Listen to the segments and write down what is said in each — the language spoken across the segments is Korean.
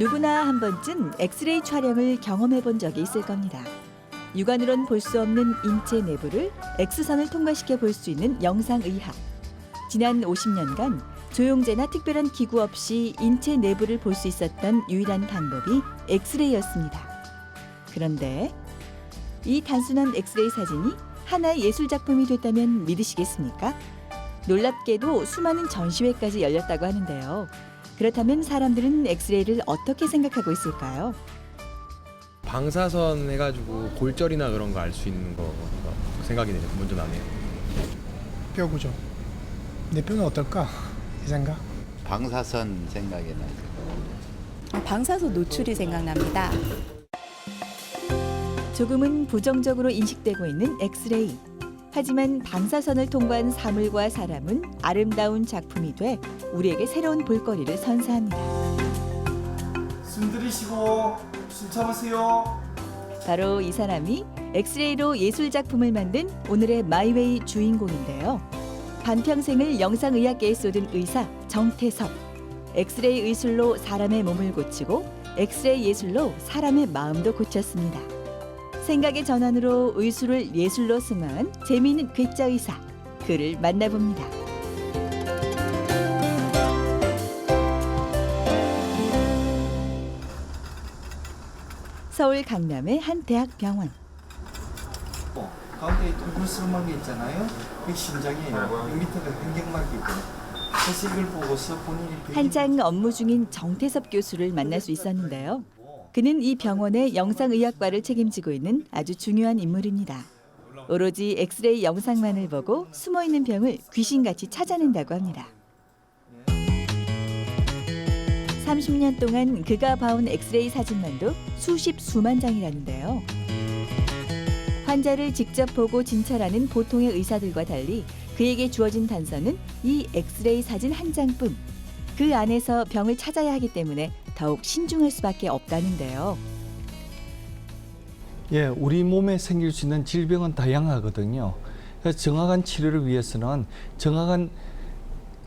누구나 한 번쯤 엑스레이 촬영을 경험해 본 적이 있을 겁니다. 육안으론 볼 수 없는 인체 내부를 X선을 통과시켜 볼 수 있는 영상의학. 지난 50년간 조영제나 특별한 기구 없이 인체 내부를 볼 수 있었던 유일한 방법이 엑스레이였습니다. 그런데 이 단순한 엑스레이 사진이 하나의 예술 작품이 됐다면 믿으시겠습니까? 놀랍게도 수많은 전시회까지 열렸다고 하는데요. 그렇다면 사람들은 엑스레이를 어떻게 생각하고 있을까요? 방사선 해가지고 골절이나 그런 거 알 수 있는 거 생각이 먼저 나네요. 뼈구조. 내 뼈는 어떨까? 이 생각. 방사선 생각이 나죠. 방사선 노출이 생각납니다. 조금은 부정적으로 인식되고 있는 엑스레이. 하지만 방사선을 통과한 사물과 사람은 아름다운 작품이 돼 우리에게 새로운 볼거리를 선사합니다. 숨 들이쉬고 숨 참으세요. 바로 이 사람이 엑스레이로 예술 작품을 만든 오늘의 마이웨이 주인공인데요. 반평생을 영상의학계에 쏟은 의사 정태섭. 엑스레이 의술로 사람의 몸을 고치고 엑스레이 예술로 사람의 마음도 고쳤습니다. 생각의 전환으로 의술을 예술로 승화한 재미있는 괴짜 의사. 그를 만나봅니다. 서울 강남의 한 대학병원. 가운데 동글스름한 게 있잖아요. 그게 심장이에요. 이 밑에가 횡격막이고. 그래서 이걸 보고서 본인이 한창 업무 중인 정태섭 교수를 만날 수 있었는데요. 그는 이 병원의 영상의학과를 책임지고 있는 아주 중요한 인물입니다. 오로지 엑스레이 영상만을 보고 숨어있는 병을 귀신같이 찾아낸다고 합니다. 30년 동안 그가 봐온 엑스레이 사진만도 수만 장이라는데요. 환자를 직접 보고 진찰하는 보통의 의사들과 달리 그에게 주어진 단서는 이 엑스레이 사진 한 장뿐. 그 안에서 병을 찾아야 하기 때문에 더욱 신중할 수밖에 없다는데요. 예, 우리 몸에 생길 수 있는 질병은 다양하거든요. 그래서 정확한 치료를 위해서는 정확한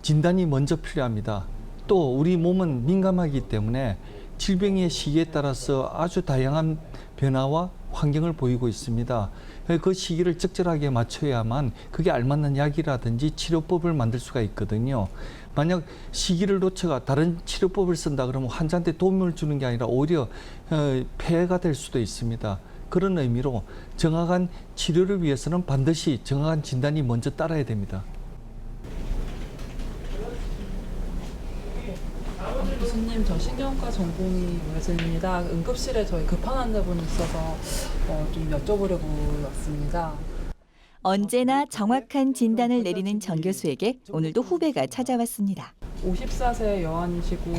진단이 먼저 필요합니다. 또 우리 몸은 민감하기 때문에 질병의 시기에 따라서 아주 다양한 변화와 환경을 보이고 있습니다. 그 시기를 적절하게 맞춰야만 그게 알맞는 약이라든지 치료법을 만들 수가 있거든요. 만약 시기를 놓쳐가 다른 치료법을 쓴다 그러면 환자한테 도움을 주는 게 아니라 오히려 폐해가 될 수도 있습니다. 그런 의미로 정확한 치료를 위해서는 반드시 정확한 진단이 먼저 따라야 됩니다. 교수님, 저 신경과 전공이 외래입니다. 응급실에 저희 급한 환자분이 있어서 좀 여쭤보려고 왔습니다. 언제나 정확한 진단을 내리는 정 교수에게 오늘도 후배가 찾아왔습니다. 54세 여아이시고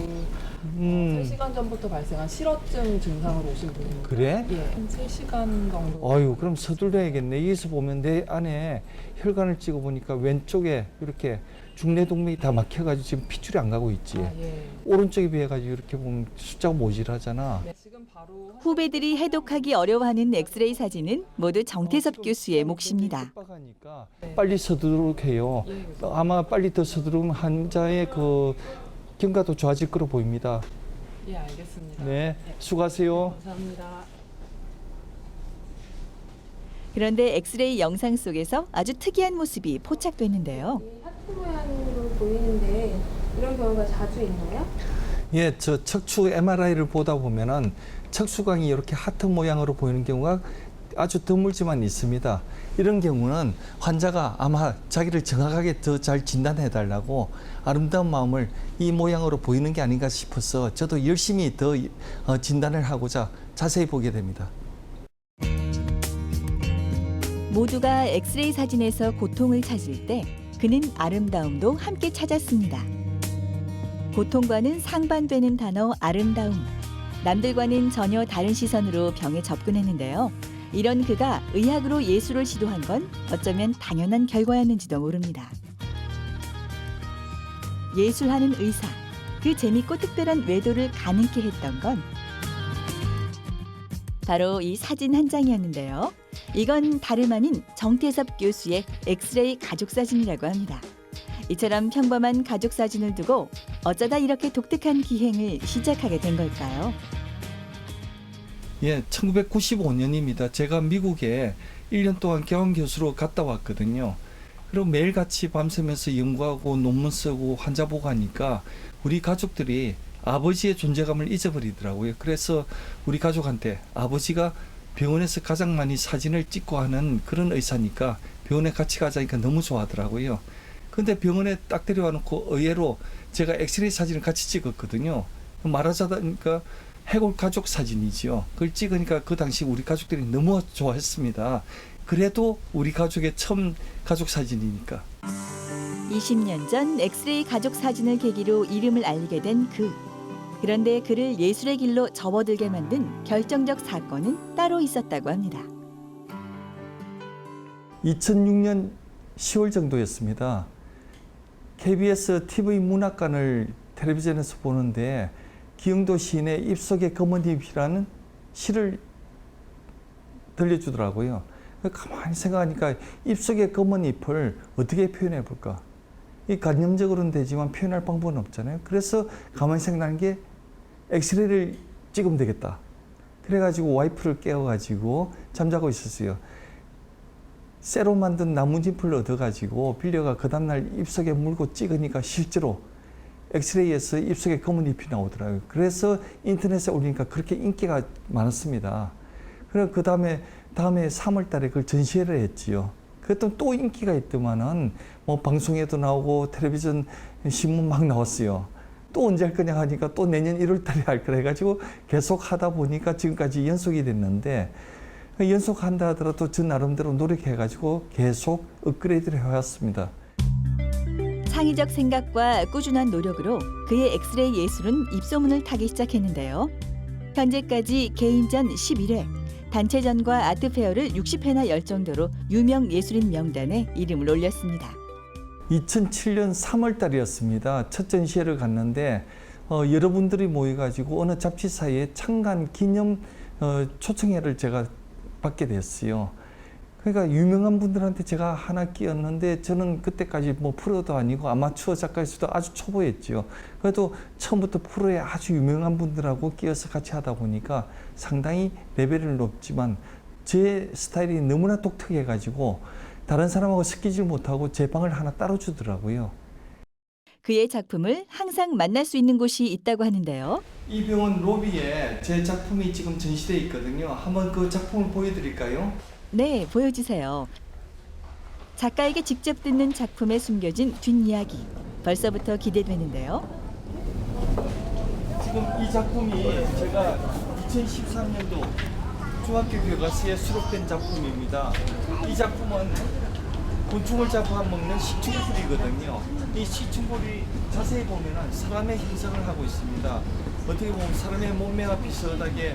3시간 전부터 발생한 실어증 증상으로 오신 분입니다. 그래? 예, 한 3시간 정도. 아유, 그럼 서둘러야겠네. 여기서 보면 내 안에 혈관을 찍어 보니까 왼쪽에 이렇게 중내동맥이 다 막혀가지고 지금 핏줄이 안 가고 있지. 예. 오른쪽에 비해가지고 이렇게 보면 숫자가 모질하잖아. 네, 지금 바로 후배들이 해독하기 어려워하는 엑스레이 사진은 모두 정태섭 교수의 몫입니다. 빡빡하니까 빨리 서두르도록 해요. 아마 빨리 더 서두르면 환자의 그 경과도 좋아질 거로 보입니다. 예, 알겠습니다. 네, 수고하세요. 감사합니다. 그런데 엑스레이 영상 속에서 아주 특이한 모습이 포착됐는데요. 하트 모양으로 보이는데 이런 경우가 자주 있나요? 예, 저 척추 MRI를 보다 보면은 척수광이 이렇게 하트 모양으로 보이는 경우가 아주 드물지만 있습니다. 이런 경우는 환자가 아마 자기를 정확하게 더 잘 진단해 달라고 아름다운 마음을 이 모양으로 보이는 게 아닌가 싶어서 저도 열심히 더 진단을 하고자 자세히 보게 됩니다. 모두가 엑스레이 사진에서 고통을 찾을 때 그는 아름다움도 함께 찾았습니다. 고통과는 상반되는 단어 아름다움. 남들과는 전혀 다른 시선으로 병에 접근했는데요. 이런 그가 의학으로 예술을 시도한 건 어쩌면 당연한 결과였는지도 모릅니다. 예술하는 의사, 그 재밌고 특별한 외도를 가능케 했던 건 바로 이 사진 한 장이었는데요. 이건 다름 아닌 정태섭 교수의 엑스레이 가족 사진이라고 합니다. 이처럼 평범한 가족 사진을 두고 어쩌다 이렇게 독특한 기행을 시작하게 된 걸까요? 예, 1995년입니다. 제가 미국에 1년 동안 경영 교수로 갔다 왔거든요. 그리고 매일같이 밤새면서 연구하고 논문 쓰고 환자 보고 하니까 우리 가족들이 아버지의 존재감을 잊어버리더라고요. 그래서 우리 가족한테 아버지가 병원에서 가장 많이 사진을 찍고 하는 그런 의사니까 병원에 같이 가자니까 너무 좋아하더라고요. 근데 병원에 딱 데려와 놓고 의외로 제가 엑스레이 사진을 같이 찍었거든요. 말하자니까 해골 가족 사진이지요. 그걸 찍으니까 그 당시 우리 가족들이 너무 좋아했습니다. 그래도 우리 가족의 처음 가족 사진이니까. 20년 전 엑스레이 가족 사진을 계기로 이름을 알리게 된 그. 그런데 그를 예술의 길로 접어들게 만든 결정적 사건은 따로 있었다고 합니다. 2006년 10월 정도였습니다. KBS TV 문학관을 텔레비전에서 보는데 기영도 시인의 입속의 검은 잎이라는 시를 들려주더라고요. 가만히 생각하니까 입속의 검은 잎을 어떻게 표현해 볼까? 이 관념적으로는 되지만 표현할 방법은 없잖아요. 그래서 가만히 생각나는 게 엑스레이를 찍으면 되겠다. 그래가지고 와이프를 깨워가지고 잠자고 있었어요. 쇠로 만든 나뭇잎을 얻어가지고 빌려가 그 다음날 입속에 물고 찍으니까 실제로 엑스레이에서 입속에 검은 잎이 나오더라고요. 그래서 인터넷에 올리니까 그렇게 인기가 많았습니다. 그래서 그 다음에 3월 달에 그걸 전시회를 했지요. 그랬더니 또 인기가 있더만은 뭐 방송에도 나오고 텔레비전 신문 막 나왔어요. 또 언제 할 거냐 하니까 또 내년 1월 달에 할 거라 해가지고 계속 하다 보니까 지금까지 연속이 됐는데 연속한다 하더라도 저 나름대로 노력해가지고 계속 업그레이드를 해왔습니다. 창의적 생각과 꾸준한 노력으로 그의 엑스레이 예술은 입소문을 타기 시작했는데요. 현재까지 개인전 11회, 단체전과 아트페어를 60회나 열 정도로 유명 예술인 명단에 이름을 올렸습니다. 2007년 3월 달이었습니다. 첫 전시회를 갔는데 여러분들이 모여가지고 어느 잡지사에 창간 기념 초청회를 제가 받게 됐어요. 그러니까 유명한 분들한테 제가 하나 끼었는데 저는 그때까지 뭐 프로도 아니고 아마추어 작가에서도 아주 초보였죠. 그래도 처음부터 프로에 아주 유명한 분들하고 끼어서 같이 하다 보니까 상당히 레벨은 높지만 제 스타일이 너무나 독특해가지고 다른 사람하고 섞이질 못하고 제 방을 하나 따로 주더라고요. 그의 작품을 항상 만날 수 있는 곳이 있다고 하는데요. 이 병원 로비에 제 작품이 지금 전시되어 있거든요. 한번 그 작품을 보여드릴까요? 네, 보여주세요. 작가에게 직접 듣는 작품에 숨겨진 뒷이야기. 벌써부터 기대되는데요. 지금 이 작품이 제가 2013년도 중학교 교과서에 수록된 작품입니다. 이 작품은 곤충을 잡아먹는 식충벌이거든요. 이 식충벌이 자세히 보면 사람의 형상을 하고 있습니다. 어떻게 보면 사람의 몸매와 비슷하게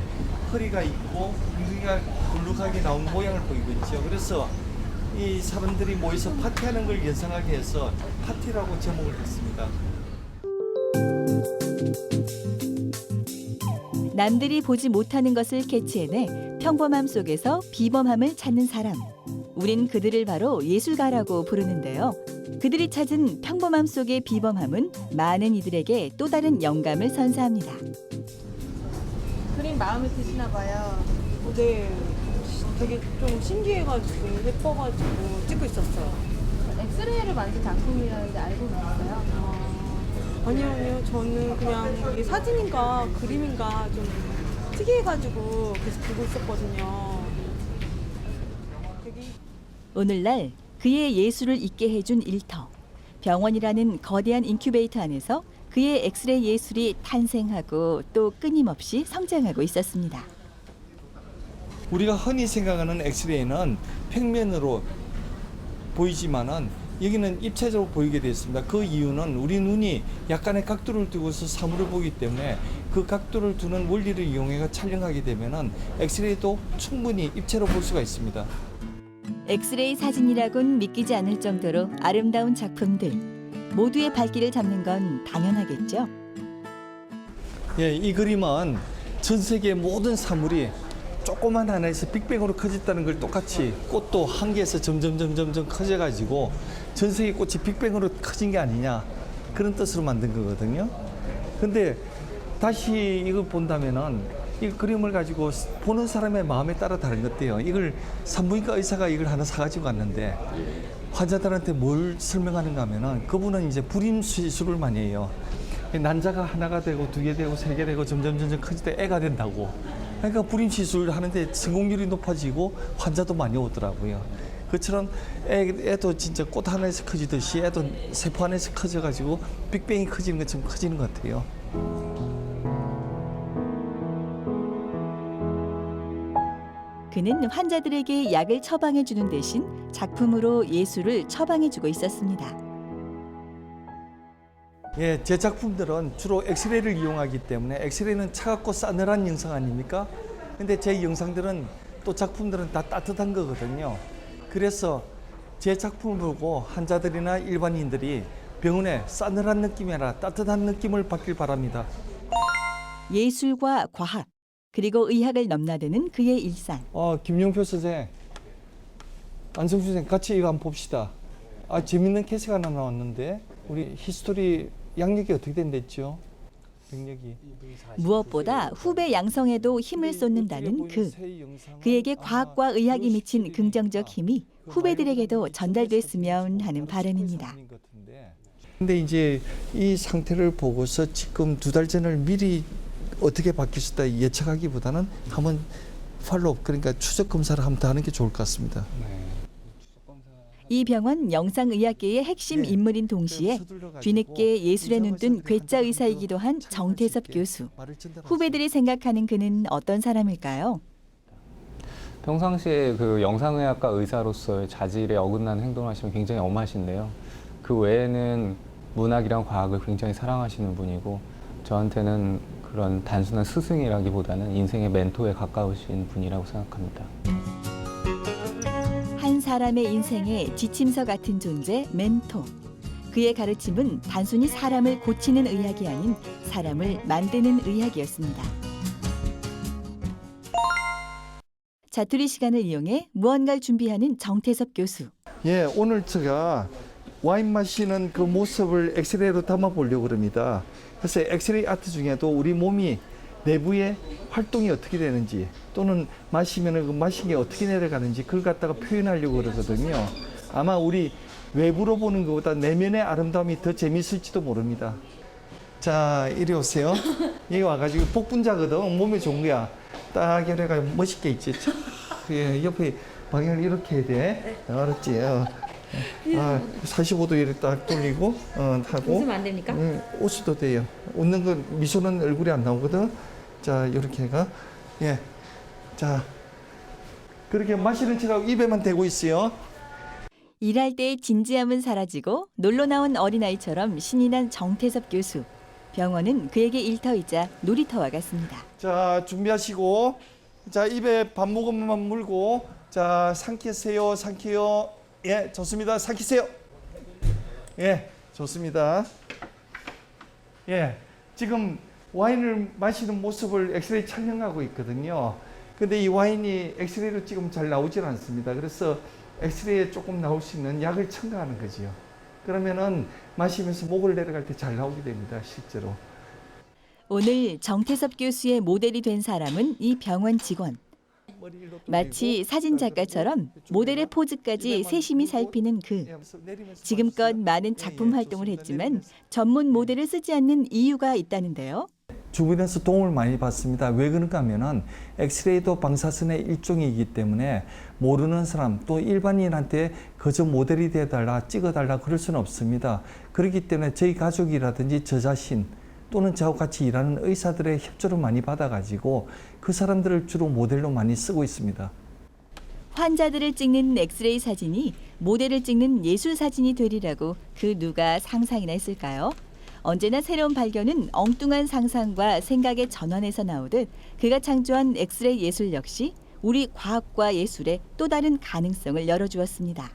허리가 있고 여기가 굴룩하게 나온 모양을 보이고 있죠. 그래서 이 사람들이 모여서 파티하는 걸 연상하게 해서 파티라고 제목을 했습니다. 남들이 보지 못하는 것을 캐치해내 평범함 속에서 비범함을 찾는 사람. 우린 그들을 바로 예술가라고 부르는데요. 그들이 찾은 평범함 속의 비범함은 많은 이들에게 또 다른 영감을 선사합니다. 그림 마음에 드시나 봐요. 네, 되게 좀 신기해가지고 예뻐가지고 찍고 있었어요. 엑스레이를 만든 작품이라는데 알고 계셨어요? 아니요, 저는 그냥 이게 사진인가 그림인가 좀 특이해가지고 계속 보고 있었거든요. 되게 오늘날 그의 예술을 있게 해준 일터. 병원이라는 거대한 인큐베이터 안에서 그의 엑스레이 예술이 탄생하고 또 끊임없이 성장하고 있었습니다. 우리가 흔히 생각하는 엑스레이는 평면으로 보이지만은 여기는 입체적으로 보이게 되어 있습니다. 그 이유는 우리 눈이 약간의 각도를 두고서 사물을 보기 때문에 그 각도를 두는 원리를 이용해 촬영하게 되면은 엑스레이도 충분히 입체로 볼 수가 있습니다. 엑스레이 사진이라곤 믿기지 않을 정도로 아름다운 작품들. 모두의 발길을 잡는 건 당연하겠죠. 예, 이 그림은 전 세계 모든 사물이 조그만 하나에서 빅뱅으로 커졌다는 걸 똑같이 꽃도 한 개에서 점점 커져가지고 전 세계 꽃이 빅뱅으로 커진 게 아니냐 그런 뜻으로 만든 거거든요. 근데 다시 이걸 본다면은 이 그림을 가지고 보는 사람의 마음에 따라 다른 것 같아요. 이걸 산부인과 의사가 이걸 하나 사가지고 갔는데 환자들한테 뭘 설명하는가 하면은 그분은 이제 불임 시술을 많이 해요. 난자가 하나가 되고 두 개 되고 세 개 되고 점점 커질 때 애가 된다고. 그러니까 불임 시술을 하는데 성공률이 높아지고 환자도 많이 오더라고요. 그처럼 애도 진짜 꽃 하나에서 커지듯이 애도 세포 안에서 커져가지고 빅뱅이 커지는 것처럼 커지는 것 같아요. 그는 환자들에게 약을 처방해 주는 대신 작품으로 예술을 처방해 주고 있었습니다. 예, 제 작품들은 주로 엑스레이를 이용하기 때문에 엑스레이는 차갑고 싸늘한 영상 아닙니까? 근데 제 영상들은 또 작품들은 다 따뜻한 거거든요. 그래서 제 작품을 보고 환자들이나 일반인들이 병원에 싸늘한 느낌이 아니라 따뜻한 느낌을 받길 바랍니다. 예술과 과학, 그리고 의학을 넘나드는 그의 일상. 김용표 선생, 안성수 선생 같이 이거 한번 봅시다. 재밌는 캐스가 하나 나왔는데 우리 히스토리 양력이 어떻게 된댔죠? 병력이. 무엇보다 후배 양성에도 힘을 쏟는다는 그에게 과학과 의학이 미친 긍정적 힘이 후배들에게도 전달됐으면 하는 바람입니다. 근데 이제 이 상태를 보고서 지금 2달 전을 미리 어떻게 바뀌었다 예측하기보다는 한번 팔로업, 그러니까 추적 검사를 한번 더 하는 게 좋을 것 같습니다. 이 병원 영상의학계의 핵심 인물인 동시에 뒤늦게 예술에 눈뜬 괴짜 의사이기도 한 정태섭 교수. 후배들이 생각하는 그는 어떤 사람일까요? 평상시에 그 영상의학과 의사로서의 자질에 어긋나는 행동을 하시면 굉장히 엄하신데요. 그 외에는 문학이랑 과학을 굉장히 사랑하시는 분이고 저한테는 그런 단순한 스승이라기보다는 인생의 멘토에 가까우신 분이라고 생각합니다. 한 사람의 인생의 지침서 같은 존재, 멘토. 그의 가르침은 단순히 사람을 고치는 의학이 아닌 사람을 만드는 의학이었습니다. 자투리 시간을 이용해 무언가를 준비하는 정태섭 교수. 예, 오늘 제가 와인 마시는 그 모습을 엑스레이로 담아보려고 합니다. 그래서 엑스레이 아트 중에도 우리 몸이 내부의 활동이 어떻게 되는지 또는 마시면 그 마신 게 어떻게 내려가는지 그걸 갖다가 표현하려고 그러거든요. 아마 우리 외부로 보는 것보다 내면의 아름다움이 더 재밌을지도 모릅니다. 자, 이리 오세요. 여기 와가지고 복분자거든. 몸에 좋은 거야. 딱 이래가 멋있게 있지. 예, 옆에 방향을 이렇게 해야 돼. 알았지? 45도 이렇게 딱 돌리고 하고. 웃으면 안 됩니까? 웃어도 돼요. 웃는 거 미소는 얼굴에 안 나오거든. 자, 이렇게 해가. 예. 자, 그렇게 마시는 척하고 입에만 대고 있어요. 일할 때의 진지함은 사라지고 놀러 나온 어린아이처럼 신이 난 정태섭 교수. 병원은 그에게 일터이자 놀이터와 같습니다. 자, 준비하시고, 자, 입에 밥 모금만 물고, 자, 삼키세요, 삼키요. 예, 좋습니다. 삼키세요. 예, 좋습니다. 예, 지금 와인을 마시는 모습을 엑스레이 촬영하고 있거든요. 근데 이 와인이 엑스레이로 지금 잘 나오질 않습니다. 그래서 엑스레이에 조금 나올 수 있는 약을 첨가하는 거지요. 그러면은 마시면서 목을 내려갈 때 잘 나오게 됩니다, 실제로. 오늘 정태섭 교수의 모델이 된 사람은 이 병원 직원. 마치 사진 작가처럼 모델의 포즈까지 세심히 살피는 그. 지금껏 많은 작품 활동을 했지만 전문 모델을 쓰지 않는 이유가 있다는데요. 주변에서 도움을 많이 받습니다. 왜 그런가 하면은 엑스레이도 방사선의 일종이기 때문에 모르는 사람 또 일반인한테 그저 모델이 되어달라 찍어달라 그럴 수는 없습니다. 그렇기 때문에 저희 가족이라든지 저 자신 또는 저하고 같이 일하는 의사들의 협조를 많이 받아가지고 그 사람들을 주로 모델로 많이 쓰고 있습니다. 환자들을 찍는 엑스레이 사진이 모델을 찍는 예술 사진이 되리라고 그 누가 상상이나 했을까요? 언제나 새로운 발견은 엉뚱한 상상과 생각의 전환에서 나오듯 그가 창조한 엑스레이 예술 역시 우리 과학과 예술에 또 다른 가능성을 열어주었습니다.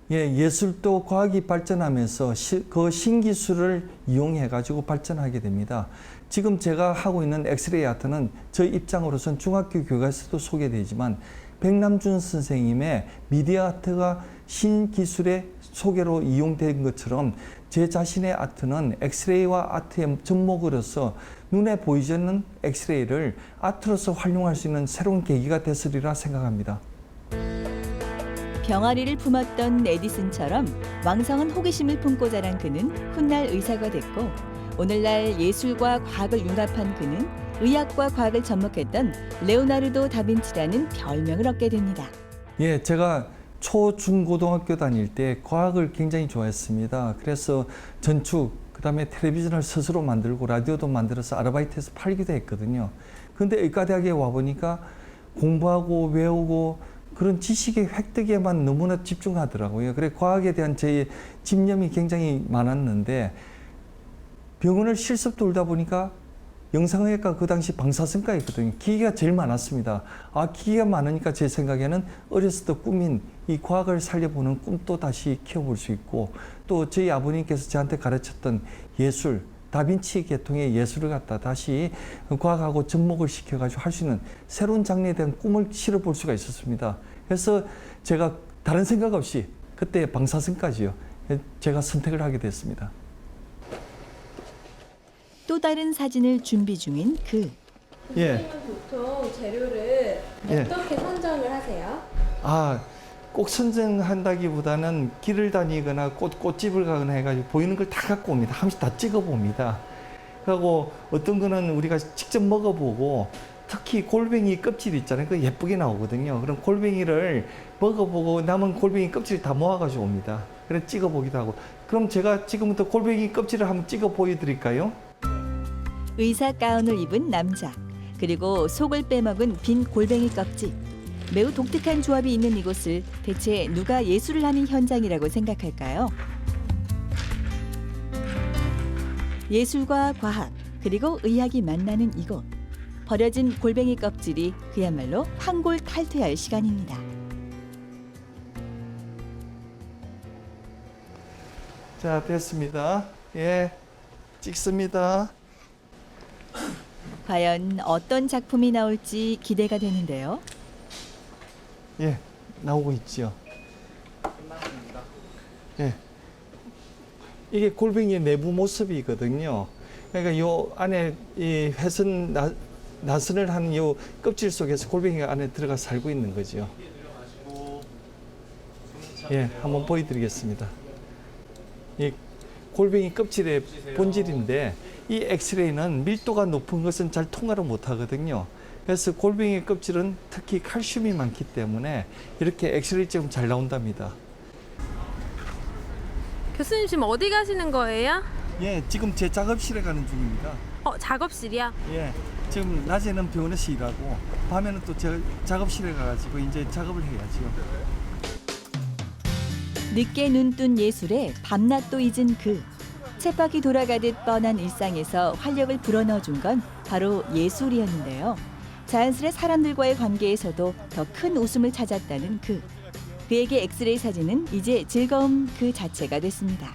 예술도 과학이 발전하면서 그 신기술을 이용해 가지고 발전하게 됩니다. 지금 제가 하고 있는 엑스레이 아트는 저 입장으로선 중학교 교과서도 소개되지만 백남준 선생님의 미디어 아트가 신기술의 소개로 이용된 것처럼 제 자신의 아트는 엑스레이와 아트의 접목으로서 눈에 보이지 않는 엑스레이를 아트로서 활용할 수 있는 새로운 계기가 됐으리라 생각합니다. 병아리를 품었던 에디슨처럼 왕성한 호기심을 품고 자란 그는 훗날 의사가 됐고, 오늘날 예술과 과학을 융합한 그는 의학과 과학을 접목했던 레오나르도 다빈치라는 별명을 얻게 됩니다. 예, 제가 초, 중, 고등학교 다닐 때 과학을 굉장히 좋아했습니다. 그래서 전축, 그다음에 텔레비전을 스스로 만들고 라디오도 만들어서 아르바이트해서 팔기도 했거든요. 근데 의과대학에 와보니까 공부하고 외우고 그런 지식의 획득에만 너무나 집중하더라고요. 그래 과학에 대한 제 집념이 굉장히 많았는데 병원을 실습 돌다 보니까 영상의학과 그 당시 방사선과였거든요. 기계가 제일 많았습니다. 기계가 많으니까 제 생각에는 어렸을 때 꿈인 이 과학을 살려보는 꿈도 다시 키워볼 수 있고, 또 저희 아버님께서 저한테 가르쳤던 예술, 다빈치 계통의 예술을 갖다 다시 과학하고 접목을 시켜가지고 할 수 있는 새로운 장르에 대한 꿈을 실어볼 수가 있었습니다. 그래서 제가 다른 생각 없이 그때 방사선까지요. 제가 선택을 하게 됐습니다. 또 다른 사진을 준비 중인 그. 선생님은 보통 재료를 예. 어떻게 선정을 하세요? 꼭 선정한다기보다는 길을 다니거나 꽃집을 가거나 해가지고 보이는 걸 다 갖고 옵니다. 한 번씩 다 찍어봅니다. 그리고 어떤 거는 우리가 직접 먹어보고, 특히 골뱅이 껍질 있잖아요. 그거 예쁘게 나오거든요. 그럼 골뱅이를 먹어보고 남은 골뱅이 껍질을 다 모아가지고 옵니다. 그래 찍어보기도 하고. 그럼 제가 지금부터 골뱅이 껍질을 한번 찍어 보여드릴까요? 의사 가운을 입은 남자, 그리고 속을 빼먹은 빈 골뱅이 껍질. 매우 독특한 조합이 있는 이곳을 대체 누가 예술을 하는 현장이라고 생각할까요? 예술과 과학, 그리고 의학이 만나는 이곳. 버려진 골뱅이 껍질이 그야말로 황골 탈퇴할 시간입니다. 자, 됐습니다. 예, 찍습니다. 과연 어떤 작품이 나올지 기대가 되는데요. 예, 나오고 있죠. 예, 이게 골뱅이의 내부 모습이거든요. 그러니까 요 안에 이 나선을 하는 요 껍질 속에서 골뱅이가 안에 들어가 살고 있는 거죠. 예, 한번 보여드리겠습니다. 이 골뱅이 껍질의 본질인데 이 엑스레이는 밀도가 높은 것은 잘 통과를 못 하거든요. 그래서 골뱅이 껍질은 특히 칼슘이 많기 때문에 이렇게 엑스레이 찍으면 잘 나온답니다. 교수님 지금 어디 가시는 거예요? 예, 지금 제 작업실에 가는 중입니다. 작업실이요? 예, 지금 낮에는 병원에서 일하고 밤에는 또 제 작업실에 가가지고 이제 작업을 해야죠. 늦게 눈뜬 예술에 밤낮도 잊은 그. 쳇바퀴 돌아가듯 뻔한 일상에서 활력을 불어넣어준 건 바로 예술이었는데요. 자연스레 사람들과의 관계에서도 더 큰 웃음을 찾았다는 그. 그에게 엑스레이 사진은 이제 즐거움 그 자체가 됐습니다.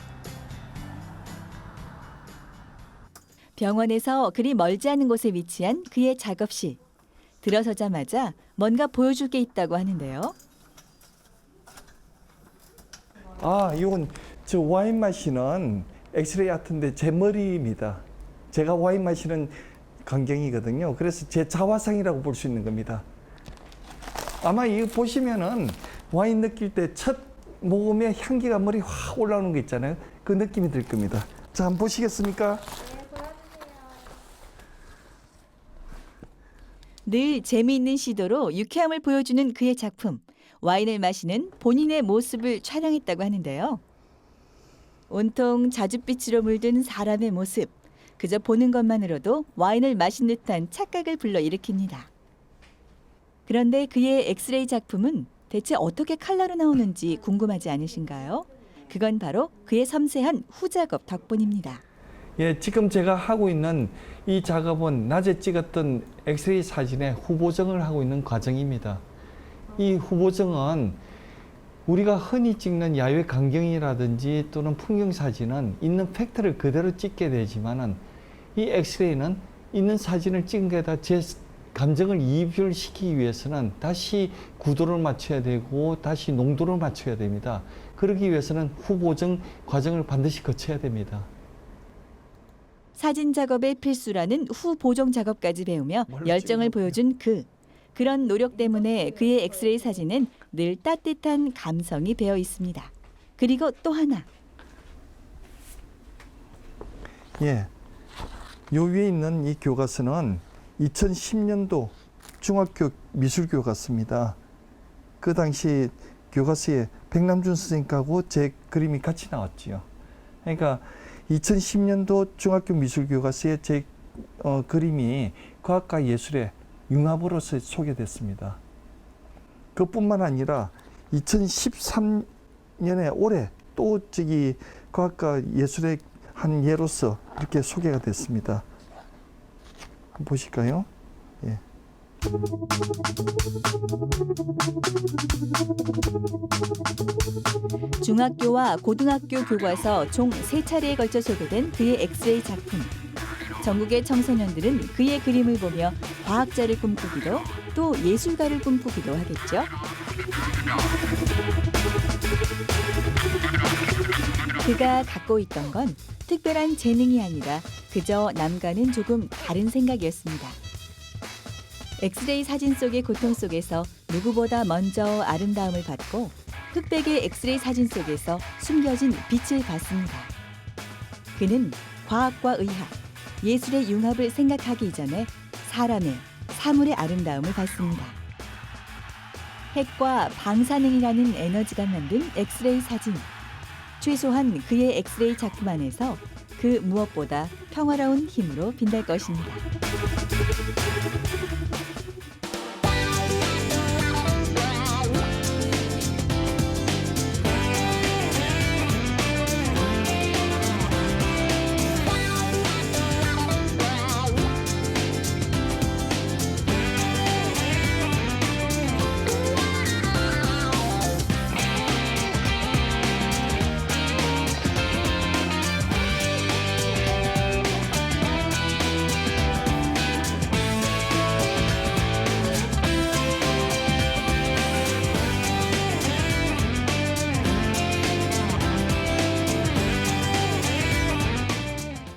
병원에서 그리 멀지 않은 곳에 위치한 그의 작업실. 들어서자마자 뭔가 보여줄 게 있다고 하는데요. 이건 저 와인 마시는 엑스레이 아트인데 제 머리입니다. 제가 와인 마시는 광경이거든요. 그래서 제 자화상이라고 볼 수 있는 겁니다. 아마 이거 보시면은 와인 느낄 때 첫 모금에 향기가 머리 확 올라오는 거 있잖아요. 그 느낌이 들 겁니다. 자, 한번 보시겠습니까? 늘 재미있는 시도로 유쾌함을 보여주는 그의 작품. 와인을 마시는 본인의 모습을 촬영했다고 하는데요. 온통 자줏빛으로 물든 사람의 모습. 그저 보는 것만으로도 와인을 마신 듯한 착각을 불러일으킵니다. 그런데 그의 엑스레이 작품은 대체 어떻게 컬러로 나오는지 궁금하지 않으신가요? 그건 바로 그의 섬세한 후작업 덕분입니다. 예, 지금 제가 하고 있는 이 작업은 낮에 찍었던 엑스레이 사진의 후보정을 하고 있는 과정입니다. 이 후보정은 우리가 흔히 찍는 야외 광경이라든지 또는 풍경 사진은 있는 팩트를 그대로 찍게 되지만은 이 엑스레이는 있는 사진을 찍은 게다 제 감정을 이입을 시키기 위해서는 다시 구도를 맞춰야 되고 다시 농도를 맞춰야 됩니다. 그러기 위해서는 후보정 과정을 반드시 거쳐야 됩니다. 사진 작업의 필수라는 후보정 작업까지 배우며 열정을 보여준 그런 노력 때문에 그의 엑스레이 사진은 늘 따뜻한 감성이 배어 있습니다. 그리고 또 하나. 예, 요 위에 있는 이 교과서는 2010년도 중학교 미술 교과서입니다. 그 당시 교과서에 백남준 선생님하고 제 그림이 같이 나왔지요. 그러니까 2010년도 중학교 미술 교과서에 제 그림이 과학과 예술의 융합으로서 소개됐습니다. 그뿐만 아니라 2013년에 올해 또 과학과 예술의 한 예로서 이렇게 소개가 됐습니다. 한번 보실까요? 예. 중학교와 고등학교 교과서 총 3차례에 걸쳐 소개된 그의 엑스레이 작품. 전국의 청소년들은 그의 그림을 보며 과학자를 꿈꾸기도 또 예술가를 꿈꾸기도 하겠죠. 그가 갖고 있던 건 특별한 재능이 아니라 그저 남과는 조금 다른 생각이었습니다. 엑스레이 사진 속의 고통 속에서 누구보다 먼저 아름다움을 받고 흑백의 엑스레이 사진 속에서 숨겨진 빛을 봤습니다. 그는 과학과 의학, 예술의 융합을 생각하기 이전에 사람의, 사물의 아름다움을 봤습니다. 핵과 방사능이라는 에너지가 만든 엑스레이 사진. 최소한 그의 엑스레이 작품 안에서 그 무엇보다 평화로운 힘으로 빛날 것입니다.